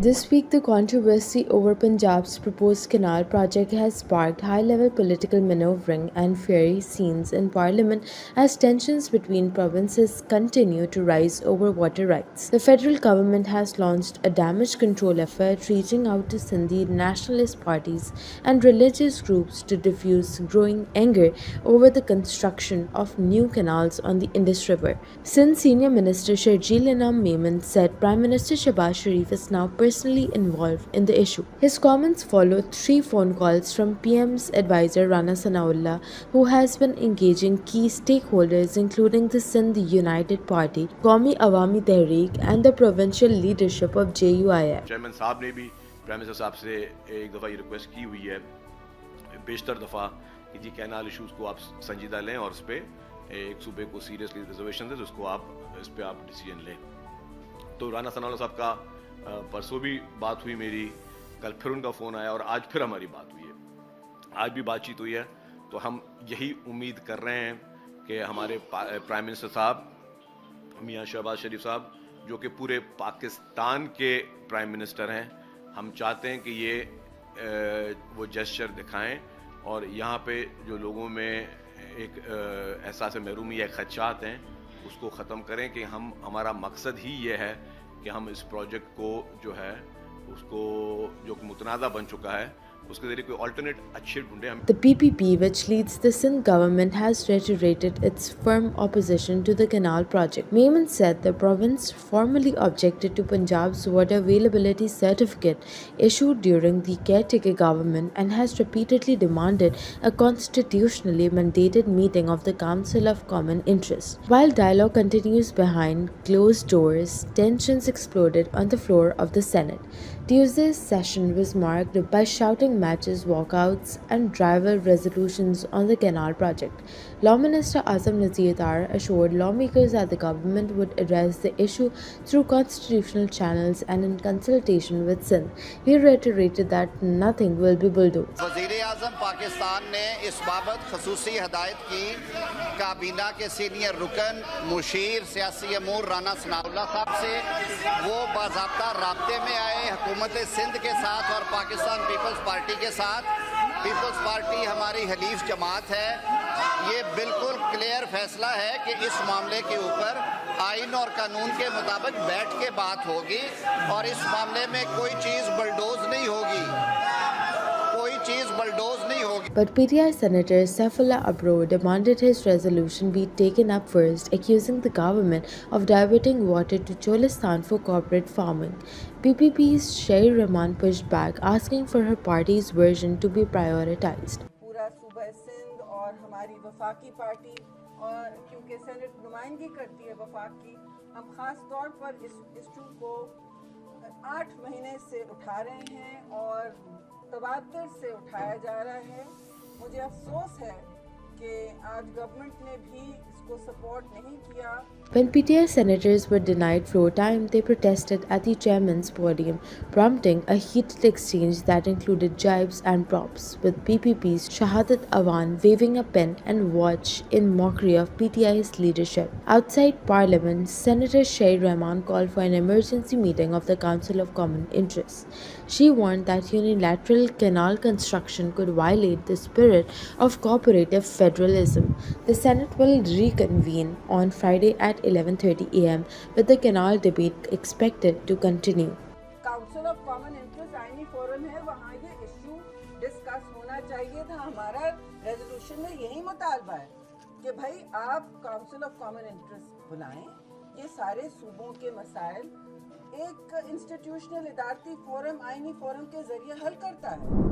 This week, the controversy over Punjab's proposed canal project has sparked high-level political maneuvering and fiery scenes in Parliament as tensions between provinces continue to rise over water rights. The federal government has launched a damage control effort reaching out to Sindhi nationalist parties and religious groups to diffuse growing anger over the construction of new canals on the Indus River. Sindh Senior Minister Sharjeel Inam Memon said Prime Minister Shehbaz Sharif is now personally involved in the issue. His comments followed 3 phone calls from PM's advisor Rana Sanaullah, who has been engaging key stakeholders including the Sindh United Party, Qaumi Awami Tehreek and the provincial leadership of JUIF. Chairman साहब ने भी prime minister साहब से एक दफ़ा ये request की हुई है बेशतर दफ़ा कि जी कैनाल इश्यूज़ को आप संजीदा लें और इस पर एक सूबे को सीरियसली रिजर्वेशन है तो उसको आप इस पर आप डिसीजन लें। तो राना सनाउल्लाह साहब का परसों भी बात हुई मेरी, कल फिर उनका फ़ोन आया और आज फिर हमारी बात हुई है। आज भी बातचीत हुई है तो हम यही उम्मीद कर रहे हैं कि हमारे प्राइम मिनिस्टर साहब मियां शहबाज शरीफ साहब जो कि पूरे पाकिस्तान के प्राइम मिनिस्टर हैं, हम चाहते हैं कि ये वो जेस्चर दिखाएं और यहाँ पे जो लोगों में एक एहसास महरूमी या खदशात हैं उसको ख़त्म करें कि हमारा मकसद ही ये है कि हम इस प्रोजेक्ट को जो है उसको जो मुतनाज़ा बन चुका है उसके ज़रिए कोई अल्टरनेट अच्छे ढूंढे हम। The PPP, which leads the Sindh government, has reiterated its firm opposition to the canal project. Memon said the province formally objected to Punjab's water availability certificate issued during the caretaker government and has repeatedly demanded a constitutionally mandated meeting of the Council of Common Interest. While dialogue continues behind closed doors, tensions exploded on the floor of the Senate. Tuesday's session was marked by shouting matches, walkouts, and rival resolutions on the canal project. Law Minister Azam Nazir Dar assured lawmakers that the government would address the issue through constitutional channels and in consultation with Sindh. He reiterated that nothing will be bulldozed. वज़ीर-ए-आज़म पाकिस्तान ने इस बाबत खसूसी हदायत की काबीना के senior रुकन मुशीर सियासी अमूर राना सनाउल्लाह साहब से, वो बाज़ाब्ता राब्ते में आए हुकूमत सिंध के साथ और पाकिस्तान पीपल्स पार्टी के साथ। पीपल्स पार्टी हमारी हलीफ जमात है। ये बिल्कुल क्लियर फैसला है कि इस मामले के ऊपर आइन और कानून के मुताबिक बैठ के बात होगी और इस मामले में कोई चीज़ बलडोज नहीं होगी, कोई चीज़ बलडोज नहीं होगी। But PTI Senator Saifullah Abro demanded his resolution be taken up first, accusing the government of diverting water to Cholistan for corporate farming. PPP's Shair Rahman pushed back, asking for her party's version to be prioritized. पूरा सूबा सिंध और हमारी वफाकी party और क्योंकि senate नुमाइंदगी करती है वफाक की, हम ख़ास तौर पर इस इशू को 8 महीने से उठा रहे हैं और तबादर से उठाया जा रहा है। मुझे अफसोस है कि आज गवर्नमेंट ने भी इसको सपोर्ट नहीं किया। When PTI senators were denied floor time, they protested at the chairman's podium, prompting a heated exchange that included jibes and props, with PPP's Shahadat Awan waving a pen and watch in mockery of PTI's leadership. Outside Parliament, Senator Shair Rahman called for an emergency meeting of the Council of Common Interest. She warned that unilateral canal construction could violate the spirit of cooperative federalism. The Senate will reconvene on Friday at 11:30 a.m. with the canal debate expected to continue. Council of common interest आईनी forum है, वहाँ ये issue discuss होना चाहिए था। हमारा resolution में यही मुतालबा है कि भाई आप काउंसिल ऑफ कॉमन इंटरेस्ट बुलाएं, ये सारे सूबों के मसाइल एक इंस्टीट्यूशनल इदारती फोरम आईनी फोरम के जरिए हल करता है।